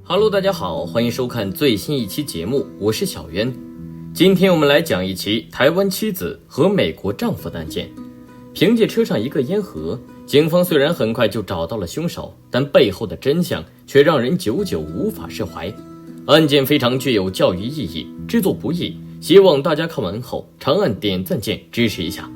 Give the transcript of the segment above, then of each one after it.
Hello， 大家好，欢迎收看最新一期节目，我是小渊。今天我们来讲一期台湾妻子和美国丈夫的案件。凭借车上一个烟盒，警方虽然很快就找到了凶手，但背后的真相却让人久久无法释怀。案件非常具有教育意义，制作不易，希望大家看完后长按点赞键支持一下。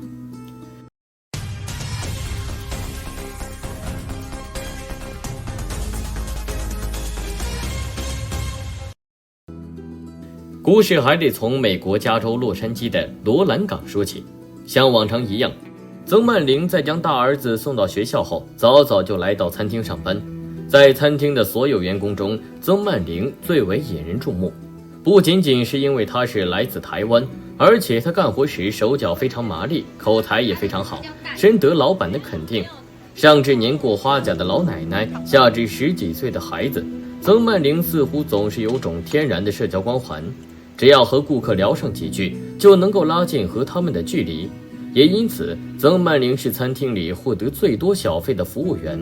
故事还得从美国加州洛杉矶的罗兰港说起。像往常一样，曾曼玲在将大儿子送到学校后，早早就来到餐厅上班。在餐厅的所有员工中，曾曼玲最为引人注目，不仅仅是因为她是来自台湾，而且她干活时手脚非常麻利，口才也非常好，深得老板的肯定。上至年过花甲的老奶奶，下至10几岁的孩子，曾曼玲似乎总是有种天然的社交光环。只要和顾客聊上几句，就能够拉近和他们的距离。也因此，曾曼玲是餐厅里获得最多小费的服务员，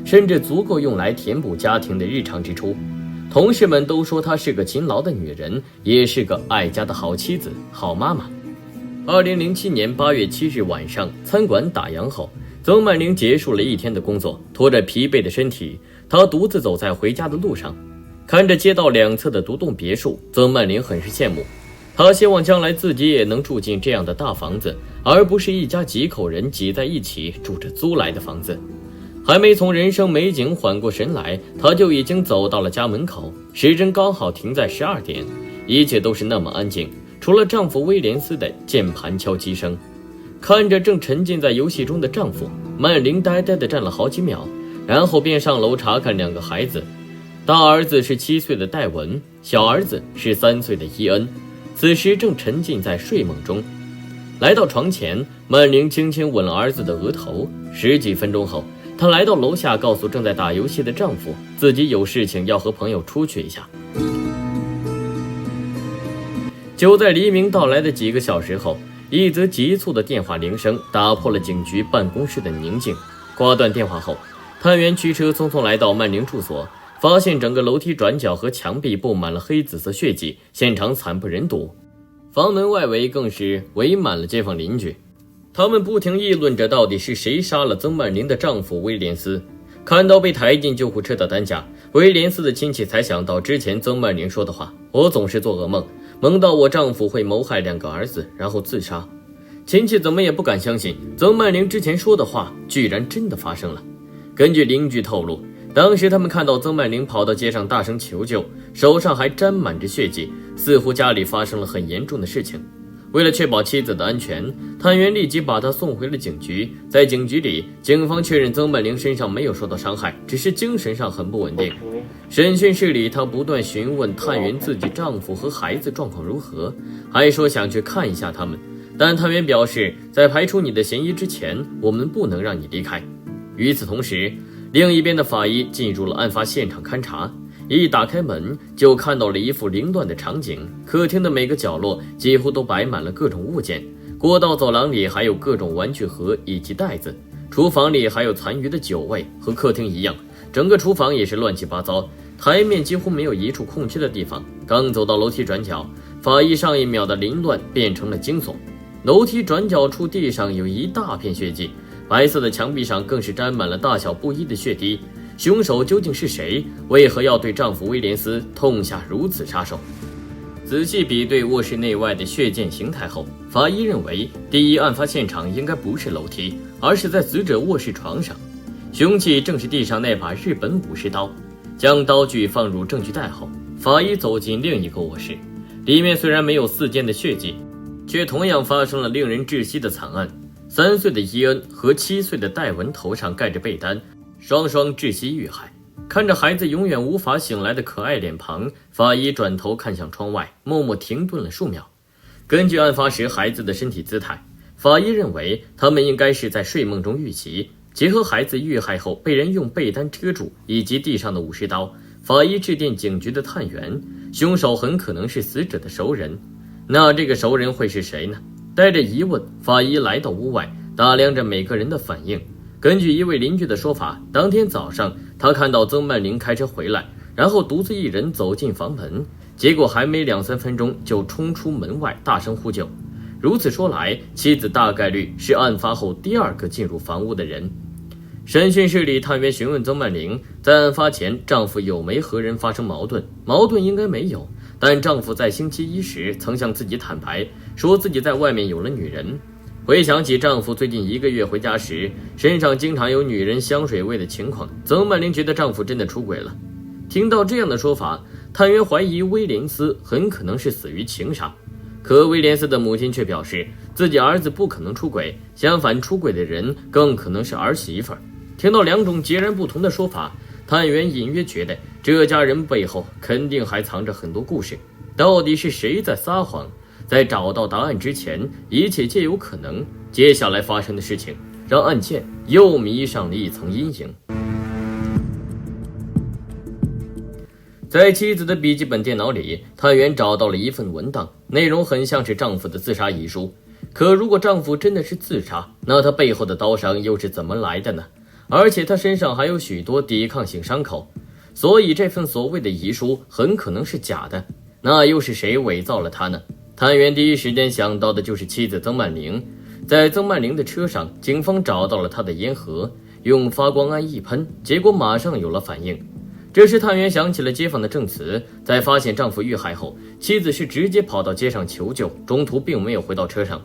甚至足够用来填补家庭的日常支出。同事们都说她是个勤劳的女人，也是个爱家的好妻子、好妈妈。2007年8月7日晚上，餐馆打烊后，曾曼玲结束了一天的工作，拖着疲惫的身体，她独自走在回家的路上。看着街道两侧的独栋别墅，曾曼玲很是羡慕。她希望将来自己也能住进这样的大房子，而不是一家几口人挤在一起住着租来的房子。还没从人生美景缓过神来，她就已经走到了家门口，时针刚好停在12点，一切都是那么安静，除了丈夫威廉斯的键盘敲击声。看着正沉浸在游戏中的丈夫，曼玲呆呆地站了好几秒，然后便上楼查看两个孩子。大儿子是7岁的戴文，小儿子是3岁的伊恩，此时正沉浸在睡梦中。来到床前，曼玲轻轻吻了儿子的额头。10几分钟后，她来到楼下，告诉正在打游戏的丈夫，自己有事情要和朋友出去一下。就在黎明到来的几个小时后，一则急促的电话铃声打破了警局办公室的宁静。挂断电话后，探员驱车匆匆来到曼玲住所，发现整个楼梯转角和墙壁布满了黑紫色血迹，现场惨不忍睹。房门外围更是围满了街坊邻居，他们不停议论着到底是谁杀了曾曼玲的丈夫威廉斯。看到被抬进救护车的担架，威廉斯的亲戚才想到之前曾曼玲说的话：我总是做噩梦，梦到我丈夫会谋害2个儿子，然后自杀。亲戚怎么也不敢相信曾曼玲之前说的话居然真的发生了。根据邻居透露，当时他们看到曾曼玲跑到街上大声求救，手上还沾满着血迹，似乎家里发生了很严重的事情。为了确保妻子的安全，探员立即把她送回了警局。在警局里，警方确认曾曼玲身上没有受到伤害，只是精神上很不稳定。审讯室里，她不断询问探员自己丈夫和孩子状况如何，还说想去看一下他们，但探员表示，在排除你的嫌疑之前，我们不能让你离开。与此同时，另一边的法医进入了案发现场勘查，一打开门就看到了一副凌乱的场景。客厅的每个角落几乎都摆满了各种物件，过道走廊里还有各种玩具盒以及袋子，厨房里还有残余的酒味，和客厅一样，整个厨房也是乱七八糟，台面几乎没有一处空缺的地方。刚走到楼梯转角，法医上一秒的凌乱变成了惊悚。楼梯转角处地上有一大片血迹，白色的墙壁上更是沾满了大小不一的血滴。凶手究竟是谁？为何要对丈夫威廉斯痛下如此杀手？仔细比对卧室内外的血溅形态后，法医认为第一案发现场应该不是楼梯，而是在死者卧室床上。凶器正是地上那把日本武士刀。将刀具放入证据袋后，法医走进另一个卧室，里面虽然没有4溅的血迹，却同样发生了令人窒息的惨案。3岁的伊恩和7岁的戴文头上盖着被单，双双窒息遇害。看着孩子永远无法醒来的可爱脸庞，法医转头看向窗外，默默停顿了数秒。根据案发时孩子的身体姿态，法医认为他们应该是在睡梦中遇袭，结合孩子遇害后被人用被单遮住，以及地上的武士刀，法医致电警局的探员，凶手很可能是死者的熟人。那这个熟人会是谁呢？带着疑问，法医来到屋外，打量着每个人的反应。根据一位邻居的说法，当天早上他看到曾曼玲开车回来，然后独自一人走进房门，结果还没2-3分钟就冲出门外大声呼救。如此说来，妻子大概率是案发后第2个进入房屋的人。审讯室里，探员询问曾曼玲，在案发前丈夫有没和人发生矛盾？矛盾应该没有，但丈夫在星期一时曾向自己坦白，说自己在外面有了女人。回想起丈夫最近1个月回家时，身上经常有女人香水味的情况，曾曼玲觉得丈夫真的出轨了。听到这样的说法，探员怀疑威廉斯很可能是死于情杀。可威廉斯的母亲却表示，自己儿子不可能出轨，相反，出轨的人更可能是儿媳妇。听到2种截然不同的说法，探员隐约觉得这家人背后肯定还藏着很多故事。到底是谁在撒谎？在找到答案之前，一切皆有可能。接下来发生的事情让案件又迷上了一层阴影。在妻子的笔记本电脑里，探员找到了一份文档，内容很像是丈夫的自杀遗书。可如果丈夫真的是自杀，那他背后的刀伤又是怎么来的呢？而且他身上还有许多抵抗性伤口，所以这份所谓的遗书很可能是假的。那又是谁伪造了它呢？探员第一时间想到的就是妻子曾曼玲。在曾曼玲的车上，警方找到了她的烟盒，用发光胺一喷，结果马上有了反应。这时探员想起了街坊的证词，在发现丈夫遇害后，妻子是直接跑到街上求救，中途并没有回到车上。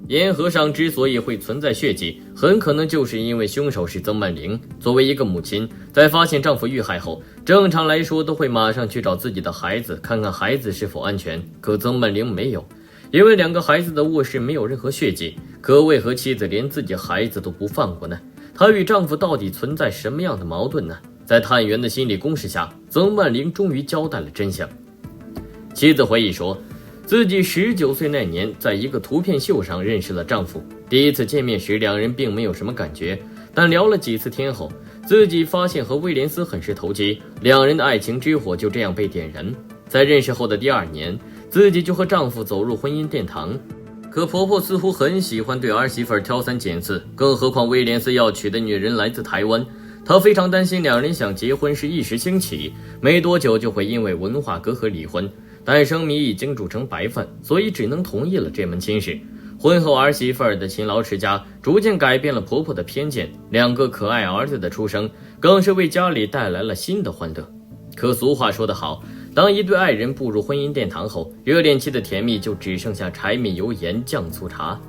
烟盒上之所以会存在血迹，很可能就是因为凶手是曾曼玲。作为一个母亲，在发现丈夫遇害后，正常来说都会马上去找自己的孩子，看看孩子是否安全。可曾曼玲没有，因为2个孩子的卧室没有任何血迹。可为何妻子连自己孩子都不放过呢？她与丈夫到底存在什么样的矛盾呢？在探员的心理攻势下，曾曼玲终于交代了真相。妻子回忆说，自己19岁那年，在一个图片秀上认识了丈夫。第一次见面时，2人并没有什么感觉，但聊了几次天后，自己发现和威廉斯很是投机，2人的爱情之火就这样被点燃。在认识后的第2年，自己就和丈夫走入婚姻殿堂。可婆婆似乎很喜欢对儿媳妇挑三拣四，更何况威廉斯要娶的女人来自台湾，她非常担心2人想结婚是一时兴起，没多久就会因为文化隔阂离婚。但生米已经煮成白饭，所以只能同意了这门亲事。婚后儿媳妇的勤劳持家，逐渐改变了婆婆的偏见，2个可爱儿子的出生，更是为家里带来了新的欢乐。可俗话说得好，当一对爱人步入婚姻殿堂后，热恋期的甜蜜就只剩下柴米油盐酱醋茶。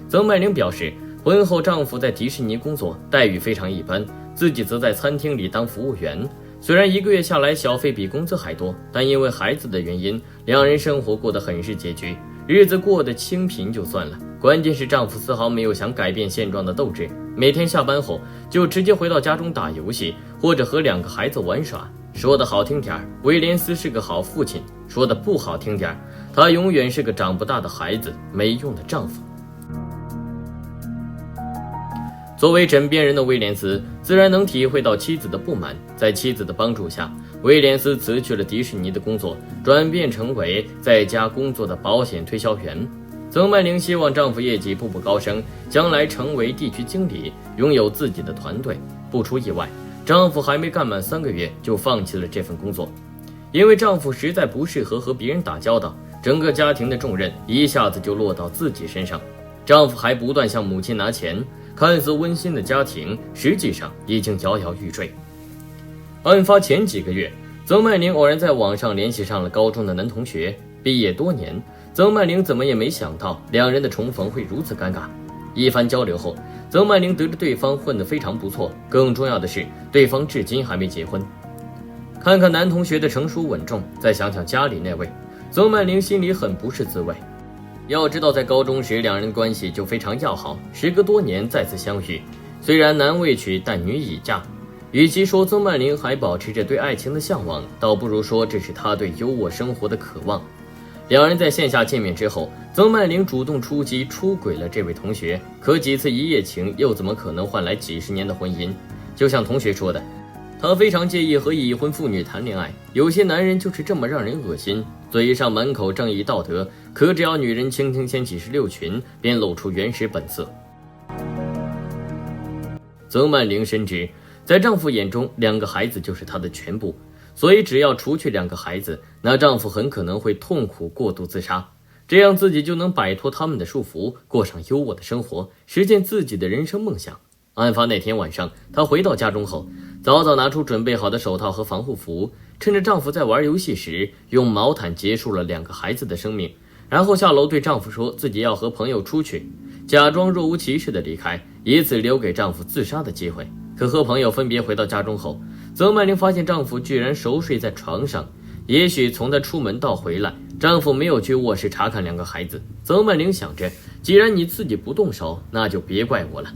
曾曼玲表示，婚后丈夫在迪士尼工作，待遇非常一般，自己则在餐厅里当服务员。虽然1个月下来小费比工资还多，但因为孩子的原因，2人生活过得很是拮据，日子过得清贫就算了，关键是丈夫丝毫没有想改变现状的斗志，每天下班后就直接回到家中打游戏，或者和2个孩子玩耍。说得好听点，威廉斯是个好父亲；说得不好听点，他永远是个长不大的孩子，没用的丈夫。作为枕边人的威廉斯自然能体会到妻子的不满，在妻子的帮助下，威廉斯辞去了迪士尼的工作，转变成为在家工作的保险推销员。曾曼玲希望丈夫业绩步步高升，将来成为地区经理，拥有自己的团队。不出意外，丈夫还没干满3个月就放弃了这份工作，因为丈夫实在不适合和别人打交道，整个家庭的重任一下子就落到自己身上。丈夫还不断向母亲拿钱，看似温馨的家庭实际上已经摇摇欲坠。案发前几个月，曾曼玲偶然在网上联系上了高中的男同学，毕业多年，曾曼玲怎么也没想到2人的重逢会如此尴尬。一番交流后，曾曼玲得知对方混得非常不错，更重要的是对方至今还没结婚。看看男同学的成熟稳重，再想想家里那位，曾曼玲心里很不是滋味。要知道在高中时2人关系就非常要好，时隔多年再次相遇，虽然男未娶但女已嫁。与其说曾曼玲还保持着对爱情的向往，倒不如说这是她对优渥生活的渴望。2人在线下见面之后，曾曼玲主动出击，出轨了这位同学。可几次一夜情又怎么可能换来几十年的婚姻？就像同学说的，他非常介意和已婚妇女谈恋爱，有些男人就是这么让人恶心，嘴上满口正义道德，可只要女人倾听掀起16群，便露出原始本色。曾曼玲深知，在丈夫眼中2个孩子就是她的全部，所以只要除去2个孩子，那丈夫很可能会痛苦过度自杀，这样自己就能摆脱他们的束缚，过上优渥的生活，实现自己的人生梦想。案发那天晚上，她回到家中后，早早拿出准备好的手套和防护服，趁着丈夫在玩游戏时，用毛毯结束了2个孩子的生命，然后下楼对丈夫说自己要和朋友出去，假装若无其事的离开，以此留给丈夫自杀的机会。可和朋友分别回到家中后，曾曼玲发现丈夫居然熟睡在床上。也许从她出门到回来，丈夫没有去卧室查看2个孩子。曾曼玲想着，既然你自己不动手，那就别怪我了。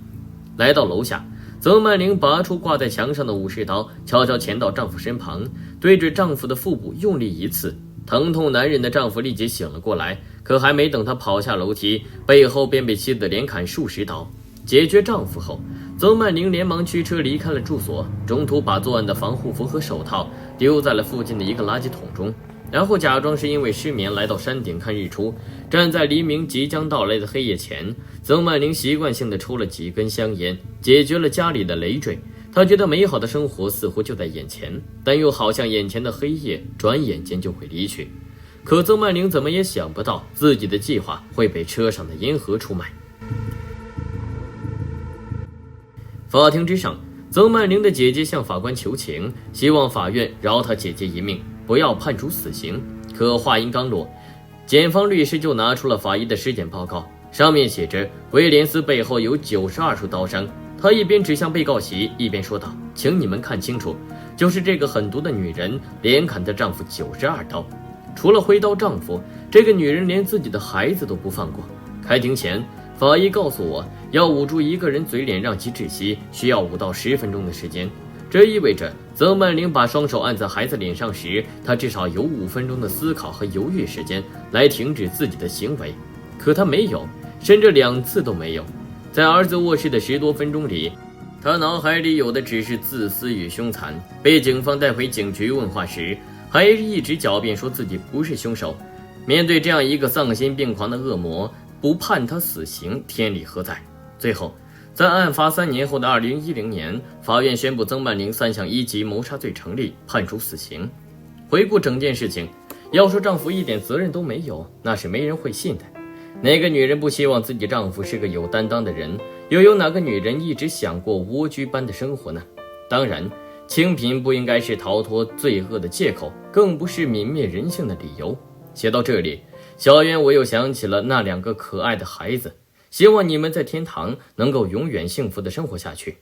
来到楼下，曾曼玲拔出挂在墙上的武士刀，悄悄潜到丈夫身旁，对着丈夫的腹部用力一刺。疼痛难忍的丈夫立即醒了过来，可还没等他跑下楼梯，背后便被妻子连砍数十刀。解决丈夫后，曾曼玲连忙驱车离开了住所，中途把作案的防护服和手套丢在了附近的一个垃圾桶中，然后假装是因为失眠来到山顶看日出。站在黎明即将到来的黑夜前，曾曼玲习惯性地抽了几根香烟，解决了家里的累赘。她觉得美好的生活似乎就在眼前，但又好像眼前的黑夜转眼间就会离去。可曾曼玲怎么也想不到，自己的计划会被车上的烟盒出卖。法庭之上，曾曼玲的姐姐向法官求情，希望法院饶她姐姐一命，不要判处死刑。可话音刚落，检方律师就拿出了法医的尸检报告，上面写着威廉斯背后有92处刀伤。他一边指向被告席，一边说道：“请你们看清楚，就是这个狠毒的女人连砍她丈夫92刀。除了挥刀丈夫，这个女人连自己的孩子都不放过。”开庭前，法医告诉我，要捂住一个人嘴脸让其窒息，需要5到10分钟的时间。这意味着曾曼玲把双手按在孩子脸上时，她至少有5分钟的思考和犹豫时间来停止自己的行为。可她没有，甚至2次都没有。在儿子卧室的10多分钟里，她脑海里有的只是自私与凶残。被警方带回警局问话时，还一直狡辩说自己不是凶手。面对这样一个丧心病狂的恶魔，不判他死刑，天理何在？最后，在案发3年后的2010年，法院宣布曾曼玲3项1级谋杀罪成立，判处死刑。回顾整件事情，要说丈夫一点责任都没有，那是没人会信的。哪个女人不希望自己丈夫是个有担当的人？又有哪个女人一直想过蜗居般的生活呢？当然，清贫不应该是逃脱罪恶的借口，更不是泯灭人性的理由。写到这里，小渊我又想起了那2个可爱的孩子，希望你们在天堂能够永远幸福的生活下去。